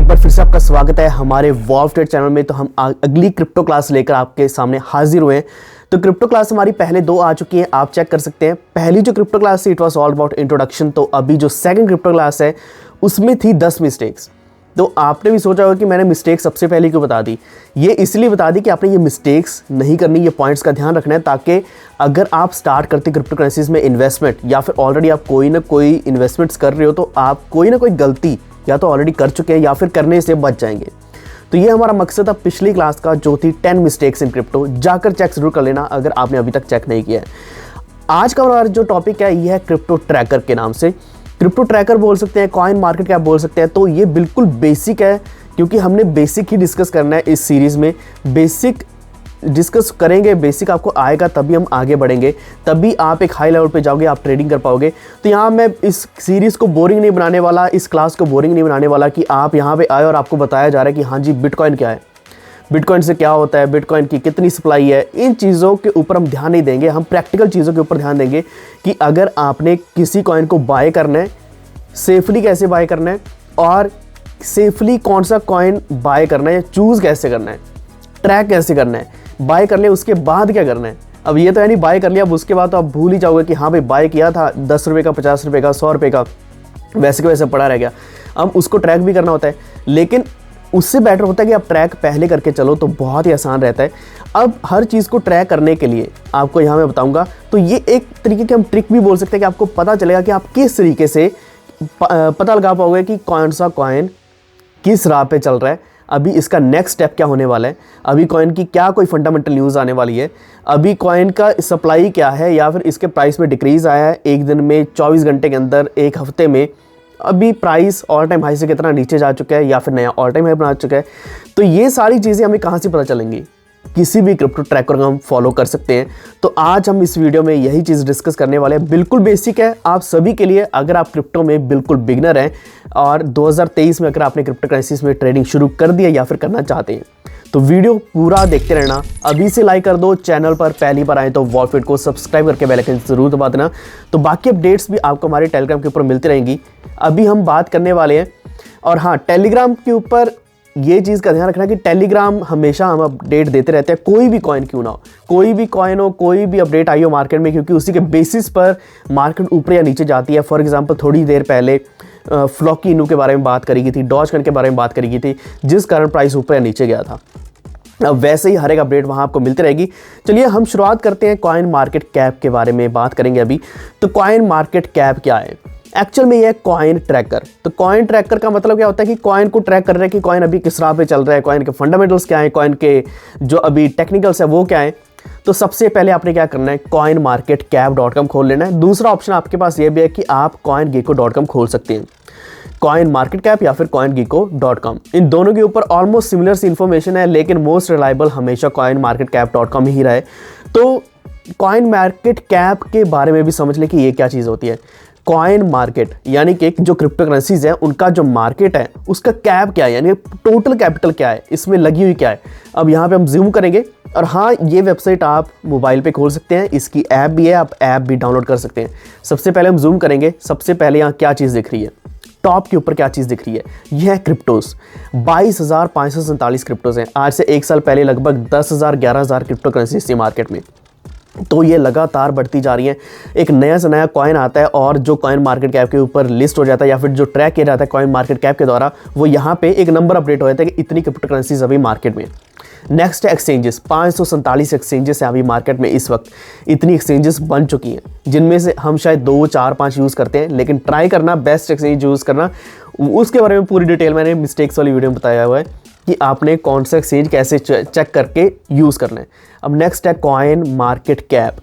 एक बार फिर से आपका स्वागत है हमारे वॉल्व ट्रेड चैनल में। तो हम अगली क्रिप्टो क्लास लेकर आपके सामने हाजिर हुए हैं। तो क्रिप्टो क्लास हमारी पहले दो आ चुकी हैं, आप चेक कर सकते हैं। पहली जो क्रिप्टो क्लास थी it was all about introduction. तो अभी जो सेकंड क्रिप्टो क्लास है उसमें थी 10 मिस्टेक्स। तो आपने भी सोचा होगा कि मैंने मिस्टेक सबसे पहले क्यों बता दी। ये इसलिए बता दी कि आपने ये मिस्टेक्स नहीं करनी, ये पॉइंट्स का ध्यान रखना है, ताकि अगर आप स्टार्ट करते क्रिप्टो करेंसीज में इन्वेस्टमेंट या फिर ऑलरेडी आप कोई ना कोई इन्वेस्टमेंट्स कर रहे हो तो आप कोई ना कोई गलती या तो ऑलरेडी कर चुके हैं या फिर करने से बच जाएंगे। तो ये हमारा मकसद था पिछली क्लास का, जो थी 10 मिस्टेक्स इन क्रिप्टो। जाकर चेक जरूर कर लेना अगर आपने अभी तक चेक नहीं किया है। आज का हमारा जो टॉपिक है ये है क्रिप्टो ट्रैकर के नाम से। क्रिप्टो ट्रैकर बोल सकते हैं, कॉइन मार्केट कैप बोल सकते हैं। तो ये बिल्कुल बेसिक है, क्योंकि हमने बेसिक ही डिस्कस करना है इस सीरीज़ में। बेसिक डिस्कस करेंगे, बेसिक आपको आएगा तभी हम आगे बढ़ेंगे, तभी आप एक हाई लेवल पे जाओगे, आप ट्रेडिंग कर पाओगे। तो यहाँ मैं इस सीरीज़ को बोरिंग नहीं बनाने वाला, इस क्लास को बोरिंग नहीं बनाने वाला कि आप यहाँ पे आए और आपको बताया जा रहा है कि हाँ जी बिटकॉइन क्या है, बिटकॉइन से क्या होता है, बिटकॉइन की कितनी सप्लाई है। इन चीज़ों के ऊपर हम ध्यान नहीं देंगे, हम प्रैक्टिकल चीज़ों के ऊपर ध्यान देंगे कि अगर आपने किसी कॉइन को बाय करना है, सेफली कैसे बाय करना है, और सेफली कौन सा कॉइन बाय करना है या चूज़ कैसे करना है, ट्रैक कैसे करना है, बाय कर लिया उसके बाद क्या करना है। अब ये तो है नहीं बाय कर लिया अब उसके बाद तो आप भूल ही जाओगे कि हाँ भाई बाय किया था 10 रुपये का, 50 रुपये का, 100 रुपये का, वैसे के वैसे पड़ा रह गया। अब उसको ट्रैक भी करना होता है, लेकिन उससे बेटर होता है कि आप ट्रैक पहले करके चलो तो बहुत ही आसान रहता है। अब हर चीज़ को ट्रैक करने के लिए आपको यहाँ मैं बताऊँगा। तो ये एक तरीके की हम ट्रिक भी बोल सकते हैं कि आपको पता चलेगा कि आप किस तरीके से पता लगा पाओगे कि कौन सा कॉइन किस राह पे चल रहा है, अभी इसका नेक्स्ट स्टेप क्या होने वाला है, अभी कॉइन की क्या कोई फंडामेंटल न्यूज़ आने वाली है, अभी कॉइन का सप्लाई क्या है, या फिर इसके प्राइस में डिक्रीज़ आया है एक दिन में, 24 घंटे के अंदर, एक हफ्ते में, अभी प्राइस ऑल टाइम हाई से कितना नीचे जा चुका है या फिर नया ऑल टाइम हाई बना चुका है। तो ये सारी चीज़ें हमें कहाँ से पता चलेंगी, किसी भी क्रिप्टो ट्रैकर को हम फॉलो कर सकते हैं। तो आज हम इस वीडियो में यही चीज़ डिस्कस करने वाले हैं। बिल्कुल बेसिक है आप सभी के लिए, अगर आप क्रिप्टो में बिल्कुल बिगनर हैं और 2023 में अगर आपने क्रिप्टो करेंसीज में ट्रेडिंग शुरू कर दिया या फिर करना चाहते हैं तो वीडियो पूरा देखते रहना। अभी से लाइक कर दो, चैनल पर पहली बार आए तो वॉल्व ट्रेड को सब्सक्राइब करके बेल आइकन जरूर दबा देना। तो बाकी अपडेट्स भी आपको हमारे टेलीग्राम के ऊपर मिलती रहेंगी। अभी हम बात करने वाले हैं, और हाँ टेलीग्राम के ऊपर ये चीज़ का ध्यान रखना कि टेलीग्राम हमेशा हम अपडेट देते रहते हैं, कोई भी कॉइन क्यों ना हो, कोई भी कॉइन हो, कोई भी अपडेट आई हो मार्केट में, क्योंकि उसी के बेसिस पर मार्केट ऊपर या नीचे जाती है। फॉर एग्जांपल थोड़ी देर पहले फ्लॉकी इनू के बारे में बात करी गई थी, डॉजकॉइन के बारे में बात करी गई थी, जिस कारण प्राइस ऊपर या नीचे गया था। अब वैसे ही हर एक अपडेट वहाँ आपको मिलती रहेगी। चलिए हम शुरुआत करते हैं, कॉइन मार्केट कैप के बारे में बात करेंगे अभी। तो कॉइन मार्केट कैप क्या है एक्चुअल में, ये है कॉइन ट्रैकर। तो कॉइन ट्रैकर का मतलब क्या होता है कि कॉइन को ट्रैक कर रहे हैं कि कॉइन अभी किस राह पे चल रहा है, कॉइन के फंडामेंटल्स क्या है, कॉइन के जो अभी टेक्निकल्स है वो क्या है। तो सबसे पहले आपने क्या करना है, coinmarketcap.com खोल लेना है। दूसरा ऑप्शन आपके पास ये भी है कि आप coingecko.com खोल सकते हैं, कॉइन मार्केट कैप या फिर coingecko.com। इन दोनों के ऊपर ऑलमोस्ट सिमिलर सी इन्फॉर्मेशन है, लेकिन मोस्ट रिलायबल हमेशा coinmarketcap.com ही रहे। तो कॉइन मार्केट कैप के बारे में भी समझ लें कि ये क्या चीज़ होती है। कॉइन मार्केट यानी कि जो क्रिप्टो करेंसीज है उनका जो मार्केट है उसका कैप क्या है, यानी टोटल कैपिटल क्या है, इसमें लगी हुई क्या है। अब यहाँ पे हम जूम करेंगे, और हाँ ये वेबसाइट आप मोबाइल पे खोल सकते हैं, इसकी ऐप भी है, आप ऐप भी डाउनलोड कर सकते हैं। सबसे पहले हम जूम करेंगे, सबसे पहले यहाँ क्या चीज़ दिख रही है, टॉप के ऊपर क्या चीज़ दिख रही है, यह है क्रिप्टोस। 22,547 क्रिप्टोज हैं। आज से एक साल पहले लगभग 10,000 11,000 क्रिप्टो करेंसीज थी मार्केट में। तो ये लगातार बढ़ती जा रही है, एक नया से नया कॉइन आता है और जो कॉइन मार्केट कैप के ऊपर लिस्ट हो जाता है या फिर जो ट्रैक किया जाता है कॉइन मार्केट कैप के द्वारा, वो यहाँ पे एक नंबर अपडेट हो जाता है कि इतनी क्रिप्टो करेंसीज अभी मार्केट में। नेक्स्ट एक्सचेंजेस, 547 एक्सचेंजेस है अभी मार्केट में इस वक्त। इतनी एक्सचेंजेस बन चुकी हैं, जिनमें से हम शायद 2 4 5 यूज़ करते हैं, लेकिन ट्राई करना बेस्ट एक्सचेंज यूज़ करना। उसके बारे में पूरी डिटेल मैंने मिस्टेक्स वाली वीडियो में बताया हुआ है कि आपने कौन सा एक्सचेंज कैसे चेक करके यूज़ करना है। अब नेक्स्ट है कॉइन मार्केट कैप।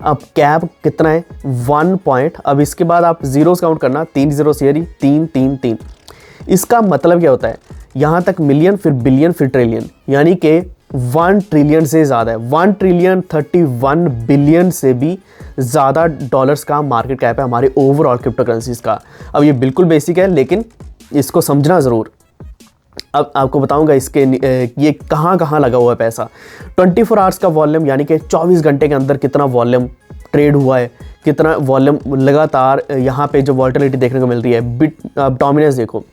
अब कैप कितना है, 1 पॉइंट। अब इसके बाद आप जीरोस काउंट करना, 3 जीरो से 3 3 3। इसका मतलब क्या होता है, यहाँ तक मिलियन, फिर बिलियन, फिर ट्रिलियन, यानी कि 1 ट्रिलियन से ज़्यादा है। 1 ट्रिलियन 31 बिलियन से भी ज़्यादा डॉलर्स का मार्केट कैप है हमारे ओवरऑल क्रिप्टो करेंसीज का। अब ये बिल्कुल बेसिक है, लेकिन इसको समझना ज़रूर। अब आपको बताऊंगा इसके ये कहाँ कहाँ लगा हुआ है पैसा। 24 आवर्स का वॉल्यूम, यानी कि 24 घंटे के अंदर कितना वॉल्यूम ट्रेड हुआ है, कितना वॉल्यूम लगातार यहाँ पे जो वॉल्टिलिटी देखने को मिल रही है। बिट डोमिनेंस देखो,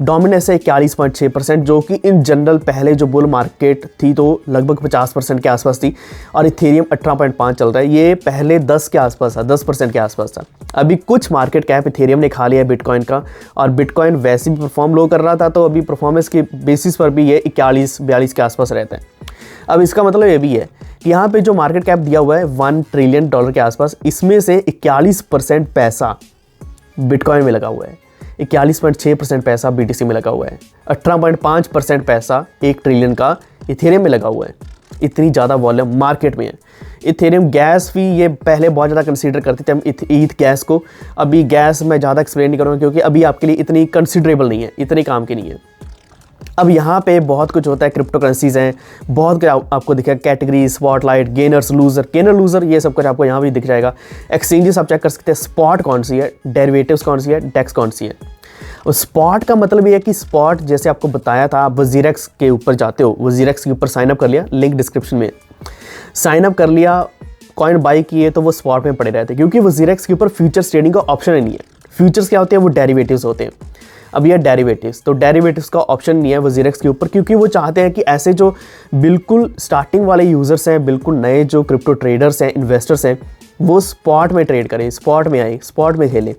डोमिनेंस है 41.6%, जो कि इन जनरल पहले जो बुल मार्केट थी तो लगभग 50% के आसपास थी, और इथेरियम 18.5 चल रहा है। ये पहले 10 के आसपास था, 10% के आसपास था। अभी कुछ मार्केट कैप इथेरियम ने खा लिया है बिटकॉइन का, और बिटकॉइन वैसे भी परफॉर्म लो कर रहा था, तो अभी परफॉर्मेंस के बेसिस पर भी ये 41-42 के आसपास रहता है। अब इसका मतलब ये भी है कि यहाँ पे जो मार्केट कैप दिया हुआ है $1 ट्रिलियन के आसपास, इसमें से 41% पैसा बिटकॉइन में लगा हुआ है, 41.6% पैसा BTC में लगा हुआ है, 18.5% पैसा 1 ट्रिलियन का इथेरियम में लगा हुआ है। इतनी ज़्यादा वॉल्यूम मार्केट में है। इथेरियम गैस भी ये पहले बहुत ज़्यादा कंसीडर करते थे हम ईथ गैस को। अभी गैस मैं ज़्यादा एक्सप्लेन नहीं करूँगा क्योंकि अभी आपके लिए इतनी कंसिडरेबल नहीं है, इतनी काम की नहीं है। अब यहाँ पे बहुत कुछ होता है, क्रिप्टो करेंसीज हैं, बहुत कुछ आपको दिखेगा, कैटेगरी, स्पॉटलाइट, गेनर लूजर, ये सब कुछ आपको यहाँ भी दिख जाएगा। एक्सचेंजेस आप चेक कर सकते हैं, स्पॉट कौन सी है, डेरिवेटिव्स कौन सी है, डेक्स कौन सी है। और स्पॉट का मतलब ये है कि स्पॉट जैसे आपको बताया था, आप वजीरेक्स के ऊपर जाते हो, वजीरेक्स के ऊपर साइनअप कर लिया, लिंक डिस्क्रिप्शन में, साइनअप कर लिया, कॉइन बाई किए तो वो स्पॉट में पड़े रहते हैं, क्योंकि वजीरेक्स के ऊपर फ्यूचर्स ट्रेडिंग का ऑप्शन ही नहीं है। फ्यूचर्स क्या होते हैं, वो डेरिवेटिव्स होते हैं। अब ये डेरिवेटिव्स, तो डेरिवेटिव्स का ऑप्शन नहीं है वजीरेक्स के ऊपर, क्योंकि वो चाहते हैं कि ऐसे जो बिल्कुल स्टार्टिंग वाले यूज़र्स हैं, बिल्कुल नए जो क्रिप्टो ट्रेडर्स हैं, इन्वेस्टर्स हैं, वो स्पॉट में ट्रेड करें, स्पॉट में आए, स्पॉट में खेलें।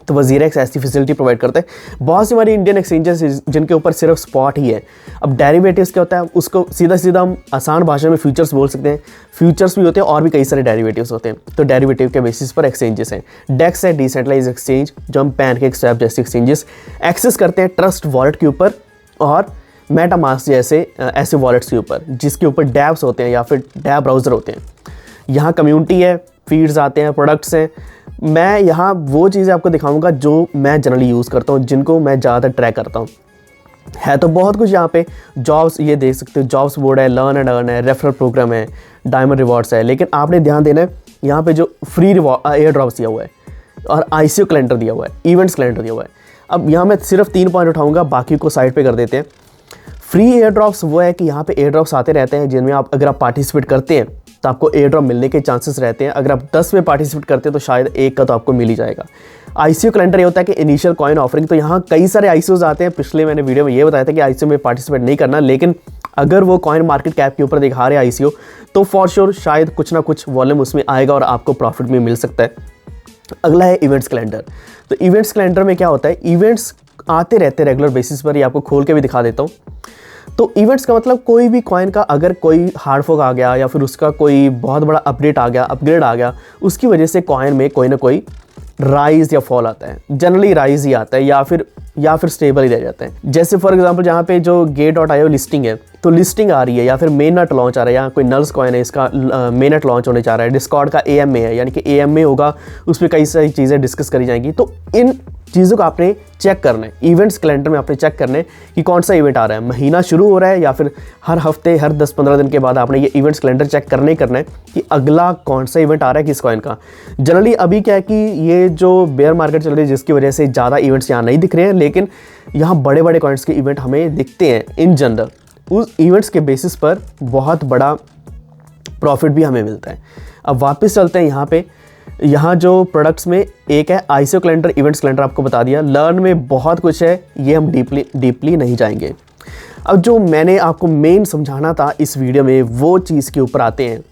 तो वजीरेक्स ऐसी फैसिलिटी प्रोवाइड करते हैं। बहुत सी हमारी इंडियन एक्सचेंजेस जिनके ऊपर सिर्फ स्पॉट ही है। अब डेरिवेटिव्स क्या होता है, उसको सीधा सीधा हम आसान भाषा में फ्यूचर्स बोल सकते हैं। फ्यूचर्स भी होते हैं और भी कई सारे डेरिवेटिव्स होते हैं। तो डेरिवेटिव के बेसिस पर एक्सचेंजेस हैं। डेक्स है डिसेंट्रलाइज एक्सचेंज, जो हम पैनकेक, स्वैप जैसे एक्सचेंजेस एक्सेस करते हैं ट्रस्ट वॉलेट के ऊपर और मेटामास्क जैसे ऐसे वॉलेट्स के ऊपर, जिसके ऊपर डैप्स होते हैं या फिर डैप ब्राउज़र होते हैं। यहाँ कम्युनिटी है, फीड्स आते हैं, प्रोडक्ट्स हैं। मैं यहाँ वो चीज़ें आपको दिखाऊंगा जो मैं जनरली यूज़ करता हूँ, जिनको मैं ज़्यादातर ट्रैक करता हूँ। है तो बहुत कुछ यहाँ पे, जॉब्स ये देख सकते हो, जॉब्स बोर्ड है, लर्न एंड अर्न है, रेफरल प्रोग्राम है, डायमंड रिवॉर्ड्स है। लेकिन आपने ध्यान देना है यहाँ पे जो फ्री एयर ड्रॉप्स दिया हुआ है और ICO कैलेंडर दिया हुआ है, इवेंट्स कैलेंडर दिया हुआ है। अब यहाँ मैं सिर्फ 3 पॉइंट उठाऊँगा, बाकी को साइड पर कर देते हैं। फ्री एयर ड्रॉप्स वो है कि यहाँ पे एयर ड्रॉप्स आते रहते हैं, जिनमें अगर आप पार्टिसिपेट करते हैं तो आपको एयर ड्रॉप मिलने के चांसेस रहते हैं। अगर आप 10 में पार्टिसिपेट करते हैं तो शायद एक का तो आपको मिल ही जाएगा। ICO कैलेंडर ये होता है कि इनिशियल कॉइन ऑफरिंग, तो यहाँ कई सारे ICOs आते हैं। पिछले मैंने वीडियो में ये बताया था कि ICO में पार्टिसिपेट नहीं करना, लेकिन अगर वो कॉइन मार्केट कैप के ऊपर दिखा रहे ICO तो फॉर श्योर शायद कुछ ना कुछ वॉल्यूम उसमें आएगा और आपको प्रॉफिट भी मिल सकता है। अगला है इवेंट्स कैलेंडर। तो इवेंट्स कैलेंडर में क्या होता है, इवेंट्स आते रहते हैं रेगुलर बेसिस पर। ये आपको खोल के भी दिखा देता हूँ। तो इवेंट्स का मतलब कोई भी कॉइन का अगर कोई हार्ड फोक आ गया या फिर उसका कोई बहुत बड़ा अपडेट आ गया, अपग्रेड आ गया, उसकी वजह से कॉइन में कोई ना कोई राइज या फॉल आता है। जनरली राइज ही आता है या फिर स्टेबल ही रह जाता है। जैसे फॉर एग्जांपल जहाँ पे जो Gate.io लिस्टिंग है, तो लिस्टिंग आ रही है या फिर मेन नट लॉन्च आ रहा है, या कोई नल्स कॉइन है, इसका मेन नट लॉन्च होने जा रहा है। डिस्कॉर्ड का AMA है, यानी कि AMA होगा, उसमें कई सारी चीज़ें डिस्कस करी जाएंगी। तो इन चीज़ों को आपने चेक करना है। इवेंट्स कैलेंडर में आपने चेक करना है कि कौन सा इवेंट आ रहा है, महीना शुरू हो रहा है या फिर हर हफ्ते, हर 10-15 दिन के बाद आपने ये इवेंट्स कैलेंडर चेक करना है कि अगला कौन सा इवेंट आ रहा है किस कॉइन का। जनरली अभी क्या है कि ये जो बेयर मार्केट चल रही है, जिसकी वजह से ज़्यादा इवेंट्स यहाँ नहीं दिख रहे हैं, लेकिन यहाँ बड़े बड़े कॉइन्स के इवेंट हमें दिखते हैं इन जनरल। उस इवेंट्स के बेसिस पर बहुत बड़ा प्रॉफिट भी हमें मिलता है। अब वापस चलते हैं यहाँ पे। यहाँ जो प्रोडक्ट्स में एक है ICO कैलेंडर, इवेंट्स कैलेंडर आपको बता दिया। लर्न में बहुत कुछ है, ये हम डीपली नहीं जाएंगे। अब जो मैंने आपको मेन समझाना था इस वीडियो में, वो चीज़ के ऊपर आते हैं।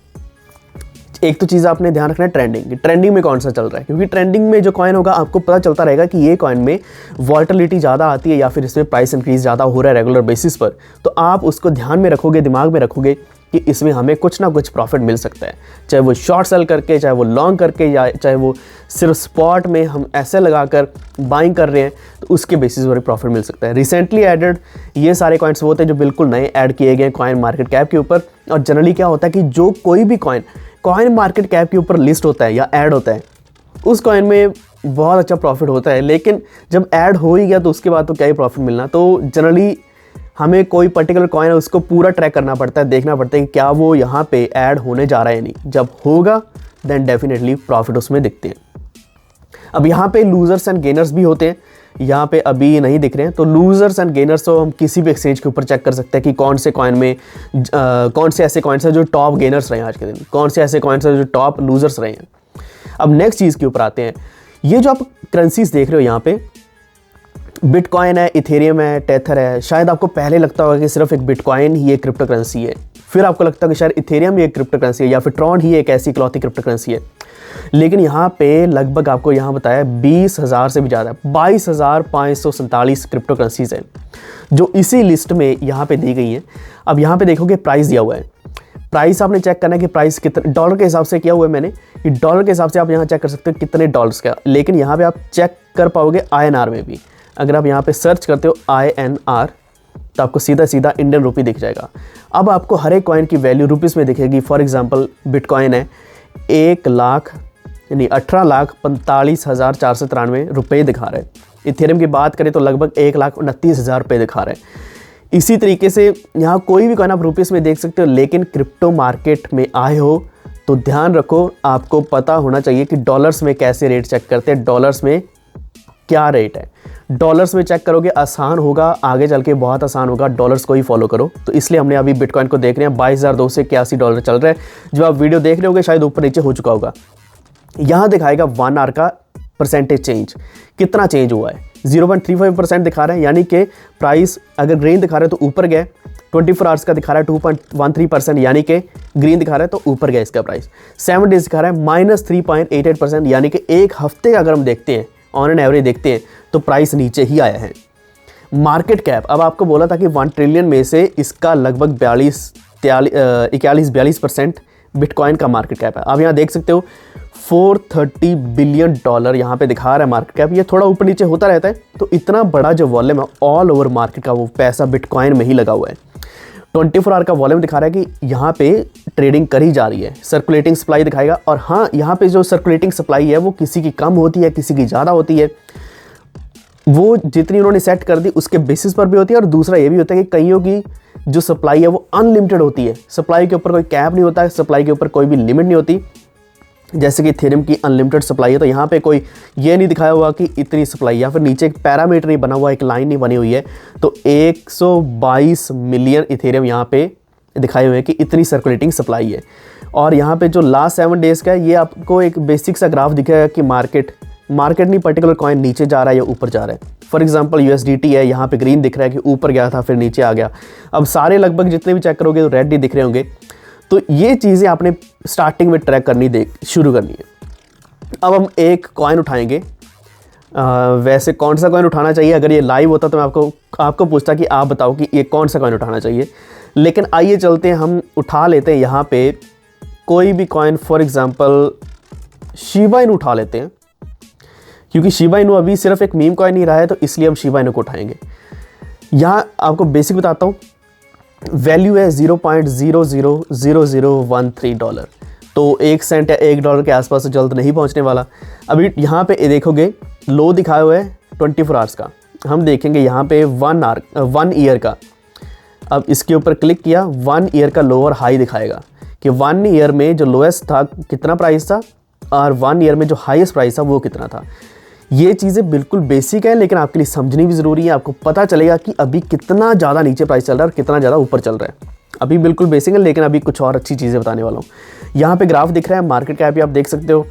एक तो चीज़ आपने ध्यान रखना है ट्रेंडिंग में कौन सा चल रहा है, क्योंकि ट्रेंडिंग में जो कॉइन होगा आपको पता चलता रहेगा कि ये कॉइन में वॉलेटिलिटी ज़्यादा आती है या फिर इसमें प्राइस इंक्रीज ज़्यादा हो रहा है रेगुलर बेसिस पर। तो आप उसको ध्यान में रखोगे, दिमाग में रखोगे कि इसमें हमें कुछ ना कुछ प्रॉफिट मिल सकता है, चाहे वो शॉर्ट सेल करके, चाहे वो लॉन्ग करके, या चाहे वो सिर्फ स्पॉट में हम ऐसे लगाकर बाइंग कर रहे हैं, तो उसके बेसिस पर प्रॉफिट मिल सकता है। रिसेंटली एडेड ये सारे कॉइन्स वो होते हैं जो बिल्कुल नए ऐड किए गए कॉइन मार्केट कैप के ऊपर। और जनरली क्या होता है कि जो कोई भी कॉइन मार्केट कैप के ऊपर लिस्ट होता है या ऐड होता है, उस कॉइन में बहुत अच्छा प्रॉफिट होता है। लेकिन जब ऐड हो ही गया तो उसके बाद तो क्या ही प्रॉफिट मिलना। तो जनरली हमें कोई पर्टिकुलर कॉइन है उसको पूरा ट्रैक करना पड़ता है, देखना पड़ता है कि क्या वो यहाँ पे ऐड होने जा रहा है या नहीं। जब होगा देन डेफिनेटली प्रॉफिट उसमें दिखते हैं। अब यहाँ पे लूजर्स एंड गेनर्स भी होते हैं, यहाँ पे अभी नहीं दिख रहे हैं। तो लूजर्स एंड गेनर्स तो हम किसी भी एक्सचेंज के ऊपर चेक कर सकते हैं कि कौन से कॉइन में कौन से ऐसे कॉइन्स हैं जो टॉप गेनर्स रहे हैं आज के दिन, कौन से ऐसे कॉइन्स हैं जो टॉप लूजर्स रहे हैं। अब नेक्स्ट चीज़ के ऊपर आते हैं। ये जो आप करेंसीज देख रहे हो यहाँ पे, बिटकॉइन है, इथेरियम है, टेथर है। शायद आपको पहले लगता होगा कि सिर्फ एक बिटकॉइन ही एक क्रिप्टो करेंसी है, फिर आपको लगता है कि शायद इथेरियम भी एक क्रिप्टो करेंसी है, या फिर ट्रॉन ही एक ऐसी इकलौती क्रिप्टो करेंसी है। लेकिन यहाँ पे लगभग आपको यहाँ बताया 20,000 से भी ज़्यादा, 22,547 क्रिप्टो करेंसीज हैं जो इसी लिस्ट में यहाँ पे दी गई हैं। अब यहाँ पे देखोगे प्राइस दिया हुआ है, प्राइस आपने चेक करना है कि प्राइस कितने डॉलर के हिसाब से किया हुआ है मैंने, कि डॉलर के हिसाब से आप यहाँ चेक कर सकते हो कितने डॉलर्स का। लेकिन यहाँ पे आप चेक कर पाओगे INR में भी। अगर आप यहाँ पे सर्च करते हो INR तो आपको सीधा सीधा इंडियन रुपी दिख जाएगा। अब आपको हर एक कॉइन की वैल्यू रुपीज़ में दिखेगी। फॉर एग्जांपल बिटकॉइन है 1,18,45,493 रुपये दिखा रहे हैं। इथेरियम की बात करें तो लगभग 1,29,000 रुपये दिखा रहे हैं। इसी तरीके से यहाँ कोई भी कॉइन आप रुपीज़ में देख सकते हो, लेकिन क्रिप्टो मार्केट में आए हो तो ध्यान रखो, आपको पता होना चाहिए कि डॉलर्स में कैसे रेट चेक करते हैं, डॉलर्स में क्या रेट है। डॉलर्स में चेक करोगे आसान होगा, आगे चल के बहुत आसान होगा, डॉलर्स को ही फॉलो करो। तो इसलिए हमने अभी बिटकॉइन को देख रहे हैं, $22,281 चल रहा है। जो आप वीडियो देख रहे होगे शायद ऊपर नीचे हो चुका होगा। यहाँ दिखाएगा 1 आवर का परसेंटेज चेंज, कितना चेंज हुआ है। 0.35% दिखा रहा है, यानी कि प्राइस अगर ग्रीन दिखा रहा है तो ऊपर गया। 24 आवर्स का दिखा रहा है 2.13%, यानी कि ग्रीन दिखा रहा है तो ऊपर गया इसका प्राइस। 7 डेज दिखा रहा है -3.88%, यानी कि एक हफ्ते का अगर हम देखते हैं ऑन एन एवरेज देखते हैं तो प्राइस नीचे ही आया है। मार्केट कैप, अब आपको बोला था कि 1 ट्रिलियन में से इसका लगभग 41-42% बिटकॉइन का मार्केट कैप है। आप यहाँ देख सकते हो $430 बिलियन यहाँ पे दिखा रहा है मार्केट कैप। ये थोड़ा ऊपर नीचे होता रहता है, तो इतना बड़ा जो वॉल्यूम है ऑल ओवर मार्केट का वो पैसा बिटकॉइन में ही लगा हुआ है। 24 आवर का वॉल्यूम दिखा रहा है कि यहाँ पे ट्रेडिंग करी जा रही है। सर्कुलेटिंग सप्लाई दिखाएगा, और हाँ यहाँ पे जो सर्कुलेटिंग सप्लाई है वो किसी की कम होती है, किसी की ज़्यादा होती है। वो जितनी उन्होंने सेट कर दी उसके बेसिस पर भी होती है। और दूसरा ये भी होता है कि कईयों की जो सप्लाई है वो अनलिमिटेड होती है, सप्लाई के ऊपर कोई कैप नहीं होता है, सप्लाई के ऊपर कोई भी लिमिट नहीं होती। जैसे कि इथेरियम की अनलिमिटेड सप्लाई है, तो यहाँ पे कोई ये नहीं दिखाया हुआ कि इतनी सप्लाई, या फिर नीचे एक पैरामीटर नहीं बना हुआ, एक लाइन नहीं बनी हुई है। तो 122 मिलियन इथेरियम यहाँ पे दिखाए हुए हैं कि इतनी सर्कुलेटिंग सप्लाई है। और यहाँ पे जो लास्ट 7 डेज़ का है, ये आपको एक बेसिक सा ग्राफ दिखेगा कि मार्केट नहीं, पर्टिकुलर कॉइन नीचे जा रहा है या ऊपर जा रहा है। फॉर एग्जांपल USDT है, यहाँ पे ग्रीन दिख रहा है कि ऊपर गया था फिर नीचे आ गया। अब सारे लगभग जितने भी चेक करोगे तो रेड ही दिख रहे होंगे। तो ये चीज़ें आपने स्टार्टिंग में ट्रैक करनी शुरू करनी है। अब हम एक कॉइन उठाएंगे। वैसे कौन सा कॉइन उठाना चाहिए, अगर ये लाइव होता तो मैं आपको पूछता कि आप बताओ कि ये कौन सा कॉइन उठाना चाहिए। लेकिन आइए चलते हैं, हम उठा लेते हैं यहाँ पे कोई भी coin. For example Shiba Inu उठा लेते हैं, क्योंकि शिबा इनू अभी सिर्फ एक मीम कॉइन नहीं रहा है, तो इसलिए हम शिबा इनू को उठाएंगे। यहाँ आपको बेसिक बताता हूँ, वैल्यू है $0.000013। तो 1 सेंट या $1 के आसपास तो जल्द नहीं पहुँचने वाला। अभी यहाँ पे देखोगे लो दिखाया हुआ है 24 आवर्स का, हम देखेंगे यहाँ पे 1 ईयर का। अब इसके ऊपर क्लिक किया, 1 ईयर का लोअर हाई दिखाएगा कि 1 ईयर में जो लोएस्ट था कितना प्राइस था, और 1 ईयर में जो हाईएस्ट प्राइस था वो कितना था। ये चीज़ें बिल्कुल बेसिक है, लेकिन आपके लिए समझनी भी ज़रूरी है। आपको पता चलेगा कि अभी कितना ज़्यादा नीचे प्राइस चल रहा है और कितना ज़्यादा ऊपर चल रहा है। अभी बिल्कुल बेसिक है, लेकिन अभी कुछ और अच्छी चीज़ें बताने वाला हूँ। यहाँ पे ग्राफ दिख रहा है, मार्केट कैप भी आप देख सकते हो।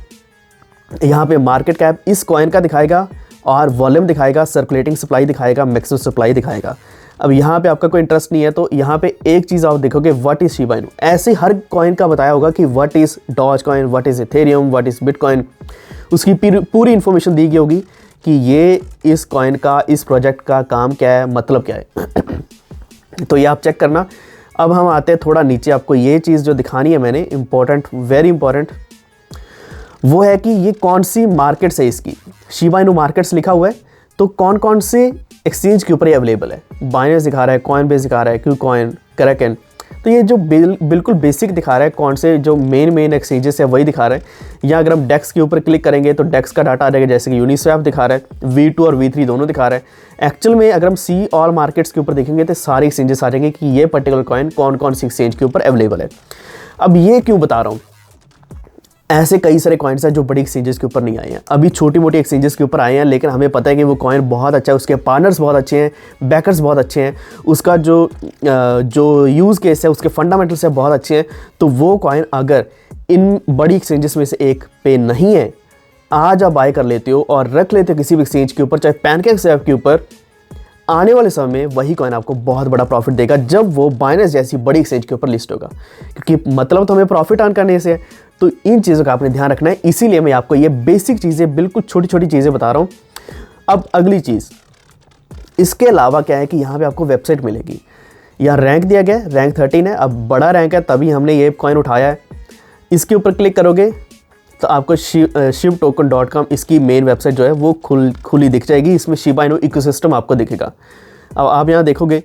यहाँ पे मार्केट कैप इस कॉइन का दिखाएगा, और वॉल्यूम दिखाएगा, सर्कुलेटिंग सप्लाई दिखाएगा, मैक्सिमम सप्लाई दिखाएगा। अब यहाँ पे आपका कोई इंटरेस्ट नहीं है तो यहाँ पे एक चीज़ आप देखोगे, व्हाट इज़ शिबा इनू। ऐसे हर कॉइन का बताया होगा कि what is Dogecoin, what is Ethereum, what is Bitcoin. उसकी पूरी इन्फॉर्मेशन दी गई होगी कि ये इस कॉइन का, इस प्रोजेक्ट का काम क्या है, मतलब क्या है। तो ये आप चेक करना। अब हम आते हैं थोड़ा नीचे, आपको ये चीज़ जो दिखानी है मैंने, इंपॉर्टेंट, वेरी इंपॉर्टेंट, वो है कि ये कौन सी मार्केट्स है इसकी। शिबा इनू मार्केट्स लिखा हुआ है, तो कौन कौन से एक्सचेंज के ऊपर ये अवेलेबल है। बाइनेंस दिखा रहा है, कॉइनबेस दिखा रहा है, क्यूकॉइन, क्रैकन। तो ये जो बिल्कुल बेसिक दिखा रहा है, कौन से जो मेन एक्सचेंजेस है वही दिखा रहा है। या अगर हम डेक्स के ऊपर क्लिक करेंगे तो डेक्स का डाटा आ जाएगा, जैसे कि यूनिस्वैप दिखा रहा है, V2 और V3 दोनों दिखा रहा है। एक्चुअल में अगर हम सी ऑल मार्केट्स के ऊपर देखेंगे तो सारे एक्सचेंजेस आ जाएंगे कि ये पर्टिकुलर कॉइन कौन कौन सी एक्सचेंज के ऊपर अवेलेबल है। अब ये क्यों बता रहा हूँ, ऐसे कई सारे कॉइन्स हैं जो बड़ी एक्सचेंजेस के ऊपर नहीं आए हैं, अभी छोटी मोटी एक्सचेंजेस के ऊपर आए हैं, लेकिन हमें पता है कि वो कॉइन बहुत अच्छा है, उसके पार्टनर्स बहुत अच्छे हैं, बैकर्स बहुत अच्छे हैं, उसका जो यूज़ केस है, उसके फंडामेंटल्स है बहुत अच्छे हैं। तो वो कॉइन अगर इन बड़ी एक्सचेंजेस में से एक पे नहीं है आज आप बाय कर लेते हो और रख लेते हो किसी भी एक्सचेंज के ऊपर, चाहे पैनकेक्सवैप के ऊपर, आने वाले समय में वही कॉइन आपको बहुत बड़ा प्रॉफिट देगा जब वो बाइनेंस जैसी बड़ी एक्सचेंज के ऊपर लिस्ट होगा। क्योंकि मतलब तो हमें प्रॉफिट अर्न करने से है, तो इन चीज़ों का आपने ध्यान रखना है। इसीलिए मैं आपको ये बेसिक चीज़ें, बिल्कुल छोटी छोटी चीज़ें बता रहा हूँ। अब अगली चीज़, इसके अलावा क्या है कि यहाँ पे आपको वेबसाइट मिलेगी। यहाँ रैंक दिया गया है, रैंक 13 है। अब बड़ा रैंक है तभी हमने ये कॉइन उठाया है। इसके ऊपर क्लिक करोगे तो आपको shibtoken.com इसकी मेन वेबसाइट जो है वो खुली दिख जाएगी। इसमें शिबा इनू इकोसिस्टम आपको दिखेगा। अब आप यहाँ देखोगे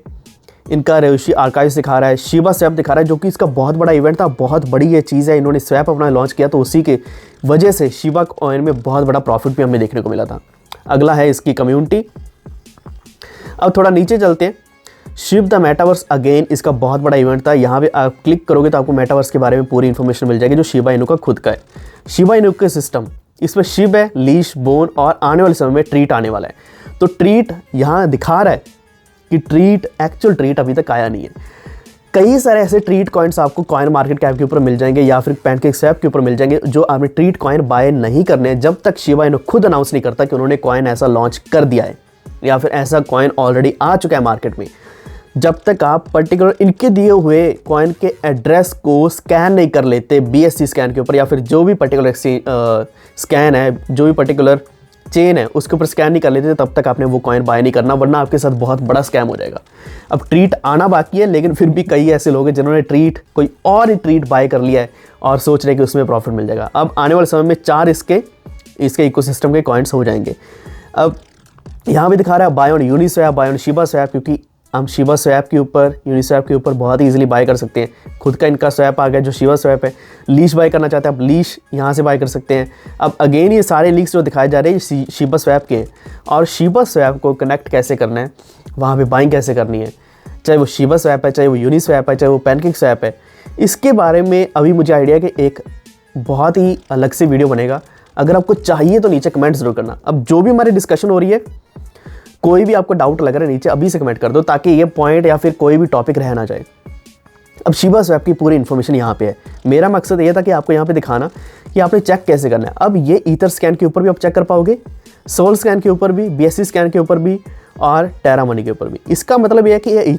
इनका रेवशी आर्काइव्स दिखा रहा है, शिबा स्वैप दिखा रहा है, जो कि इसका बहुत बड़ा इवेंट था, बहुत बड़ी ये चीज़ है। इन्होंने स्वैप अपना लॉन्च किया तो उसी के वजह से शिबा कॉइन में बहुत बड़ा प्रॉफिट भी हमें देखने को मिला था। अगला है इसकी कम्युनिटी। अब थोड़ा नीचे चलते हैं। शिब द मेटावर्स अगेन, इसका बहुत बड़ा इवेंट था। यहाँ पे आप क्लिक करोगे तो आपको मेटावर्स के बारे में पूरी इन्फॉर्मेशन मिल जाएगी जो शिबा इनू का खुद का है। शिबा इनू के सिस्टम, इसमें शिब है, लीश, बोन और आने वाले समय में ट्रीट आने वाला है। तो ट्रीट यहाँ दिखा रहा है कि ट्रीट, एक्चुअल ट्रीट अभी तक आया नहीं है। कई सारे ऐसे ट्रीट कॉइन्स आपको कॉइन मार्केट कैप के ऊपर मिल जाएंगे या फिर पैनकेक्सवैप के ऊपर मिल जाएंगे जो आपने ट्रीट कॉइन बाय नहीं करने हैं जब तक शिबा इनू खुद अनाउंस नहीं करता कि उन्होंने कॉइन ऐसा लॉन्च कर दिया है या फिर ऐसा कॉइन ऑलरेडी आ चुका है मार्केट में। जब तक आप पर्टिकुलर इनके दिए हुए कॉइन के एड्रेस को स्कैन नहीं कर लेते BSC स्कैन के ऊपर या फिर जो भी पर्टिकुलर स्कैन है, जो भी पर्टिकुलर चेन है उसके ऊपर स्कैन नहीं कर लेते, तब तक आपने वो कॉइन बाय नहीं करना, वरना आपके साथ बहुत बड़ा स्कैम हो जाएगा। अब ट्रीट आना बाकी है, लेकिन फिर भी कई ऐसे लोग हैं जिन्होंने कोई और ही ट्रीट बाय कर लिया है और सोच रहे हैं कि उसमें प्रॉफिट मिल जाएगा। अब आने वाले समय में 4 इसके इकोसिस्टम के कॉइन्स हो जाएंगे। अब यहाँ भी दिखा रहा है buy on Uniswap, buy on ShibaSwap, क्योंकि हम शिबा स्वैप के ऊपर, यूनिस्वैप के ऊपर बहुत ही ईजिली बाय कर सकते हैं। खुद का इनका स्वैप आ गया जो शिबा स्वैप है। लीश बाय करना चाहते हैं आप लीश यहाँ से बाय कर सकते हैं। अब अगेन ये सारे लीक्स जो दिखाए जा रहे हैं शिबा स्वैप के हैं और शिबा स्वैप को कनेक्ट कैसे करना है, वहाँ पे बाइंग कैसे करनी है, चाहे वो शिबा स्वैप है, चाहे वो यूनिस्वैप है, चाहे वो पैनकेक्सवैप है, इसके बारे में अभी मुझे आइडिया है कि एक बहुत ही अलग से वीडियो बनेगा। अगर आपको चाहिए तो नीचे कमेंट जरूर करना। अब जो भी हमारी डिस्कशन हो रही है, कोई भी आपको डाउट लग रहा है नीचे अभी से कमेंट कर दो ताकि ये पॉइंट या फिर कोई भी टॉपिक रह ना जाए। अब शिबा स्वैप की पूरी इन्फॉर्मेशन यहाँ पे है। मेरा मकसद ये था कि आपको यहाँ पे दिखाना कि आपने चेक कैसे करना है। अब ये ईथर स्कैन के ऊपर भी आप चेक कर पाओगे, सोल स्कैन के ऊपर भी, BSC स्कैन के ऊपर भी और टेरा मनी के ऊपर भी। इसका मतलब यह है कि ये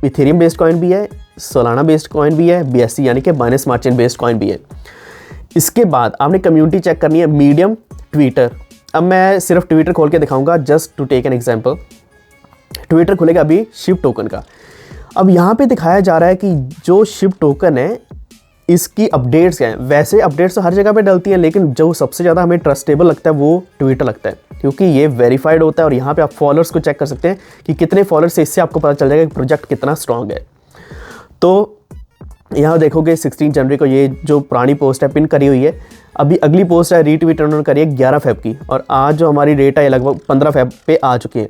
इथेरियम बेस्ड कॉइन भी है, सोलाना बेस्ड कॉइन भी है, BSC यानी कि Binance smart chain based coin भी है। इसके बाद आपने कम्युनिटी चेक करनी है, मीडियम, ट्विटर। अब मैं सिर्फ ट्विटर खोल के दिखाऊंगा just to take an example. Twitter खुलेगा अभी शिब टोकन का। अब यहाँ पे दिखाया जा रहा है कि जो शिब टोकन है इसकी अपडेट्स हैं। वैसे अपडेट्स तो हर जगह पे डलती हैं, लेकिन जो सबसे ज़्यादा हमें ट्रस्टेबल लगता है वो ट्विटर लगता है, क्योंकि ये वेरीफाइड होता है और यहाँ पे आप फॉलोअर्स को चेक कर सकते हैं कि कितने फॉलोअर्स है। इससे आपको पता चल जाएगा कि प्रोजेक्ट कितना स्ट्रॉन्ग है। तो यहाँ देखोगे 16 जनवरी को ये जो पुरानी पोस्ट है पिन करी हुई है। अभी अगली पोस्ट है रीट्वीट उन्होंने करी है 11 फेब की, और आज जो हमारी डेट है लगभग 15 फेब पे आ चुकी है।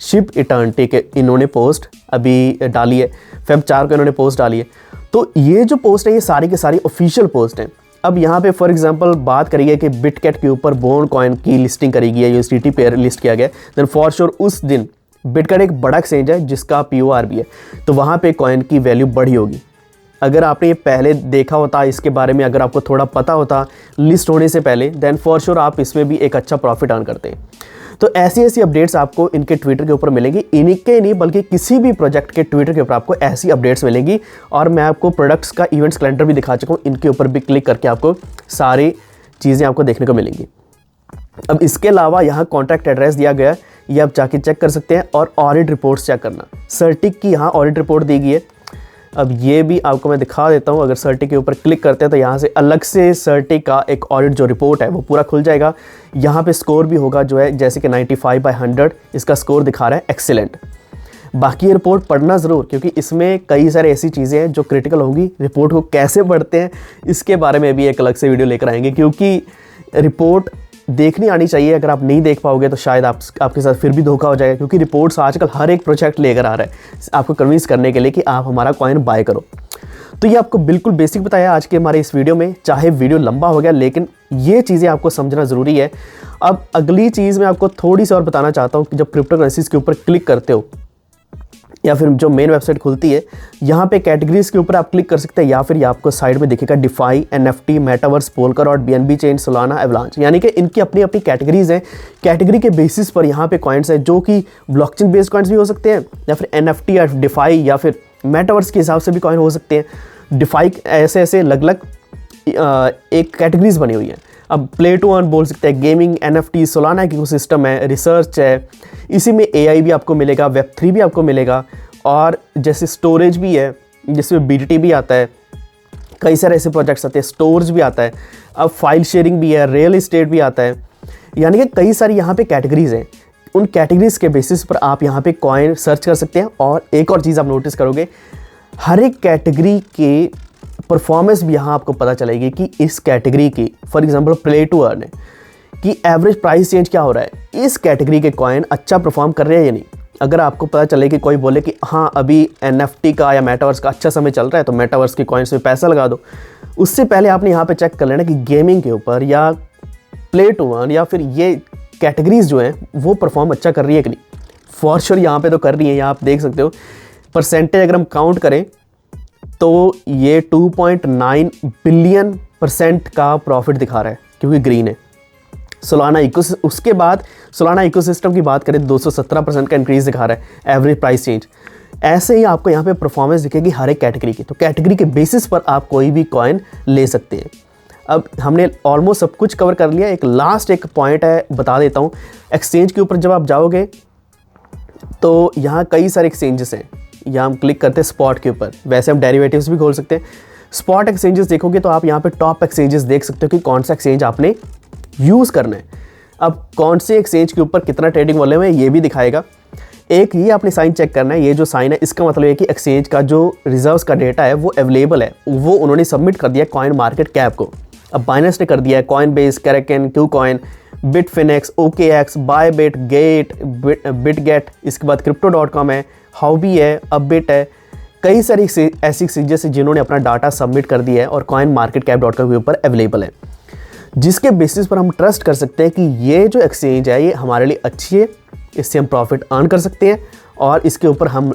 शिब इटर्निटी के इन्होंने पोस्ट अभी डाली है, फेब 4 को इन्होंने पोस्ट डाली है। तो ये जो पोस्ट है ये सारी की सारी ऑफिशियल पोस्ट हैं। अब यहाँ पे फॉर एग्जांपल बात करिए कि बिटकेट के ऊपर बोन कॉइन की लिस्टिंग करी गई है, USDT पेयर लिस्ट किया गया, देन फॉर श्योर उस दिन बिटकेट एक बड़ा एक्सचेंज है जिसका POR भी है, तो वहाँ पे कॉइन की वैल्यू बढ़ी होगी। अगर आपने ये पहले देखा होता, इसके बारे में अगर आपको थोड़ा पता होता लिस्ट होने से पहले, देन फॉर श्योर आप इसमें भी एक अच्छा प्रॉफिट अर्न करते हैं। तो ऐसी ऐसी अपडेट्स आपको इनके ट्विटर के ऊपर मिलेंगी। इनके नहीं बल्कि किसी भी प्रोजेक्ट के ट्विटर के ऊपर आपको ऐसी अपडेट्स मिलेंगी। और मैं आपको प्रोडक्ट्स का इवेंट्स कैलेंडर भी दिखा चुका हूँ, इनके ऊपर भी क्लिक करके आपको सारी चीज़ें आपको देखने को मिलेंगी। अब इसके अलावा यहाँ कॉन्टैक्ट एड्रेस दिया गया है, ये आप जाके चेक कर सकते हैं। और ऑडिट रिपोर्ट्स चेक करना, सर्टिक की यहाँ ऑडिट रिपोर्ट दी गई है। अब ये भी आपको मैं दिखा देता हूँ। अगर सर्टिक के ऊपर क्लिक करते हैं तो यहाँ से अलग से सर्टिक का एक ऑडिट जो रिपोर्ट है वो पूरा खुल जाएगा। यहाँ पे स्कोर भी होगा जो है, जैसे कि 95/100 इसका स्कोर दिखा रहा है, एक्सीलेंट। बाकी ये रिपोर्ट पढ़ना ज़रूर, क्योंकि इसमें कई सारी ऐसी चीज़ें हैं जो क्रिटिकल होंगी। रिपोर्ट को कैसे पढ़ते हैं इसके बारे में भी एक अलग से वीडियो लेकर आएंगे, क्योंकि रिपोर्ट देखनी आनी चाहिए। अगर आप नहीं देख पाओगे तो शायद आपके साथ फिर भी धोखा हो जाएगा, क्योंकि रिपोर्ट्स आजकल हर एक प्रोजेक्ट लेकर आ रहा है आपको कन्विंस करने के लिए कि आप हमारा कॉइन बाय करो। तो ये आपको बिल्कुल बेसिक बताया आज के हमारे इस वीडियो में। चाहे वीडियो लंबा हो गया, लेकिन ये चीज़ें आपको समझना ज़रूरी है। अब अगली चीज़ मैं आपको थोड़ी सी और बताना चाहता हूँ कि जब क्रिप्टो करेंसीज के ऊपर क्लिक करते हो, या फिर जो मेन वेबसाइट खुलती है, यहाँ पे कैटेगरीज के ऊपर आप क्लिक कर सकते हैं, या फिर ये आपको साइड में दिखेगा DeFi, NFT, metaverse, Polkadot, BNB chain, Solana, Avalanche, यानी कि इनकी अपनी अपनी कैटेगरीज हैं। कैटेगरी के बेसिस पर यहाँ पे कॉइन्स हैं जो कि ब्लॉकचेन बेस्ड कॉइन्स भी हो सकते हैं, या फिर NFT या डिफाई या फिर मेटावर्स के हिसाब से भी कॉइन हो सकते हैं। डिफाई ऐसे ऐसे अलग अलग एक कैटेगरीज बनी हुई है। अब प्ले टू अर्न बोल सकते हैं, गेमिंग, NFT, सोलाना इकोसिस्टम है, रिसर्च है, इसी में AI भी आपको मिलेगा, Web3 भी आपको मिलेगा, और जैसे स्टोरेज भी है जिसमें BTT भी आता है, कई सारे ऐसे प्रोजेक्ट्स आते हैं, स्टोर्स भी आता है, अब फाइल शेयरिंग भी है, रियल इस्टेट भी आता है, यानी कि कई सारी यहाँ पे कैटेगरीज हैं। उन कैटेगरीज के बेसिस पर आप यहाँ पे कॉइन सर्च कर सकते हैं। और एक और चीज़ आप नोटिस करोगे, हर एक कैटेगरी के परफॉर्मेंस भी यहाँ आपको पता चलेगी कि इस कैटेगरी की, for example play to earn है, कि एवरेज प्राइस चेंज क्या हो रहा है, इस कैटेगरी के कॉइन अच्छा परफॉर्म कर रहे हैं या नहीं। अगर आपको पता चले कि कोई बोले कि हाँ अभी NFT का या मेटावर्स का अच्छा समय चल रहा है तो मेटावर्स के कॉइन्स में पैसा लगा दो, उससे पहले आपने यहाँ पे चेक कर लेना कि गेमिंग के ऊपर या प्ले टू अर्न या फिर ये कैटेगरीज जो हैं वो परफॉर्म अच्छा कर रही है कि नहीं। फॉर श्योर यहाँ पे तो कर रही है, यहाँ आप देख सकते हो परसेंटेज अगर हम काउंट करें तो ये 2.9 बिलियन% का प्रॉफिट दिखा रहा है, क्योंकि ग्रीन है। सोलाना उसके बाद सोलाना इकोसिस्टम की बात करें 217% का इंक्रीज दिखा रहा है एवरेज प्राइस चेंज। ऐसे ही आपको यहाँ पे परफॉर्मेंस दिखेगी हर एक कैटेगरी की। तो कैटेगरी के बेसिस पर आप कोई भी कॉइन ले सकते हैं। अब हमने ऑलमोस्ट सब कुछ कवर कर लिया। एक लास्ट एक पॉइंट है, बता देता हूँ। एक्सचेंज के ऊपर जब आप जाओगे तो यहाँ कई सारे एक्सचेंजेस हैं। यहाँ हम क्लिक करते हैं स्पॉट के ऊपर, वैसे हम डेरिवेटिव्स भी खोल सकते हैं। स्पॉट एक्सचेंजेस देखोगे तो आप यहाँ पे टॉप एक्सचेंजेस देख सकते हो कि कौन सा एक्सचेंज आपने यूज़ करना है। अब कौन से एक्सचेंज के ऊपर कितना ट्रेडिंग वॉल्यूम है ये भी दिखाएगा। एक ये आपने साइन चेक करना है, ये जो साइन है इसका मतलब है कि एक्सचेंज का जो रिजर्व्स का डेटा है वो अवेलेबल है, वो उन्होंने सबमिट कर दिया कॉइन मार्केट कैप को। अब बाइनेंस ने कर दिया है, Coinbase, Kraken, KuCoin, Bitfinex, OKX, Bybit, Gate, Bitget, इसके बाद crypto.com है, हाउबी है, अपबिट है। कई सारी ऐसी एक्सचेंजेस हैं जिन्होंने अपना डाटा सबमिट कर दिया है और कॉइन मार्केट कैप.com के ऊपर अवेलेबल है, जिसके बेसिस पर हम ट्रस्ट कर सकते हैं कि ये जो एक्सचेंज है ये हमारे लिए अच्छी है, इससे हम प्रॉफिट अर्न कर सकते हैं और इसके ऊपर हम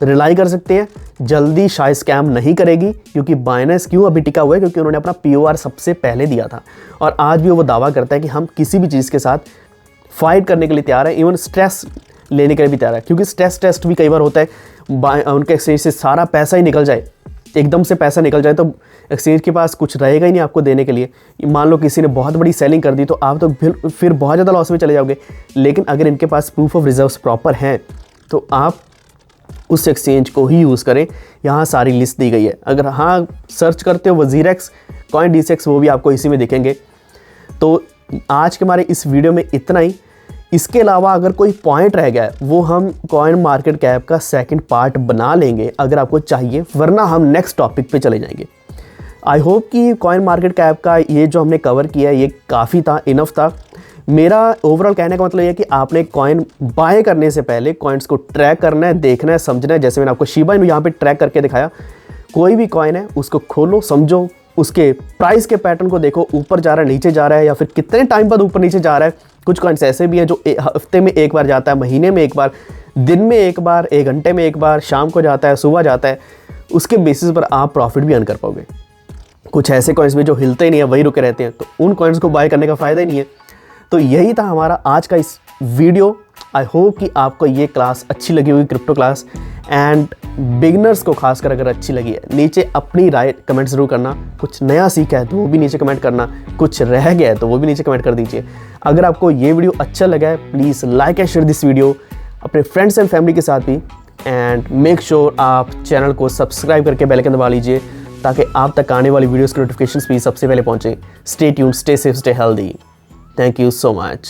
रिलाई कर सकते हैं। जल्दी शायद स्कैम नहीं करेगी, क्योंकि बाइनेंस क्यों अभी टिका हुआ है, क्योंकि उन्होंने अपना POR सबसे पहले दिया था और आज भी वो दावा करता है कि हम किसी भी चीज़ के साथ फाइट करने के लिए तैयार है, इवन स्ट्रेस लेने के लिए भी तैयार है। क्योंकि स्ट्रेस टेस्ट भी कई बार होता है, उनके एक्सचेंज से सारा पैसा ही निकल जाए, एकदम से पैसा निकल जाए तो एक्सचेंज के पास कुछ रहेगा ही नहीं आपको देने के लिए। मान लो किसी ने बहुत बड़ी सेलिंग कर दी तो आप तो फिर बहुत ज़्यादा लॉस में चले जाओगे। लेकिन अगर इनके पास प्रूफ ऑफ रिजर्व्स प्रॉपर हैं तो आप उस एक्सचेंज को ही यूज़ करें। यहाँ सारी लिस्ट दी गई है। अगर हाँ सर्च करते हो WZIRX, CoinDCX, वो भी आपको इसी में दिखेंगे। तो आज के हमारे इस वीडियो में इतना ही। इसके अलावा अगर कोई पॉइंट रह गया है वो हम कॉइन मार्केट कैप का सेकंड पार्ट बना लेंगे अगर आपको चाहिए, वरना हम नेक्स्ट टॉपिक पे चले जाएंगे। आई होप कि कॉइन मार्केट कैप का ये जो हमने कवर किया है ये काफ़ी था, इनफ था। मेरा ओवरऑल कहने का मतलब ये है कि आपने कॉइन बाय करने से पहले कॉइन्स को ट्रैक करना है, देखना है, समझना है। जैसे मैंने आपको शिबा इनू यहाँ पे ट्रैक करके दिखाया। कोई भी कॉइन है उसको खोलो, समझो, उसके प्राइस के पैटर्न को देखो, ऊपर जा रहा है, नीचे जा रहा है, या फिर कितने टाइम बाद ऊपर नीचे जा रहा है। कुछ कॉइन्स ऐसे भी हैं जो हफ्ते में एक बार जाता है, महीने में एक बार, दिन में एक बार, 1 घंटे में एक बार, शाम को जाता है, सुबह जाता है। उसके बेसिस पर आप प्रॉफिट भी अर्न कर पाओगे। कुछ ऐसे कॉइन्स भी जो हिलते ही नहीं है, वही रुके रहते हैं, तो उन कॉइन्स को बाय करने का फ़ायदा ही नहीं है। तो यही था हमारा आज का इस वीडियो। आई होप कि आपको ये क्लास अच्छी लगी होगी, क्रिप्टो क्लास, एंड बिगनर्स को खासकर अगर अच्छी लगी है, नीचे अपनी राय कमेंट ज़रूर करना। कुछ नया सीखा है तो वो भी नीचे कमेंट करना, कुछ रह गया है तो वो भी नीचे कमेंट कर दीजिए। अगर आपको ये वीडियो अच्छा लगा है please like and share this video अपने फ्रेंड्स एंड फैमिली के साथ भी, एंड मेक श्योर आप चैनल को सब्सक्राइब करके बेल आइकन दबा लीजिए ताकि आप तक आने वाली वीडियोज़ के नोटिफिकेशंस भी सबसे पहले पहुँचे। Stay tuned, stay safe, stay healthy. Thank you so much.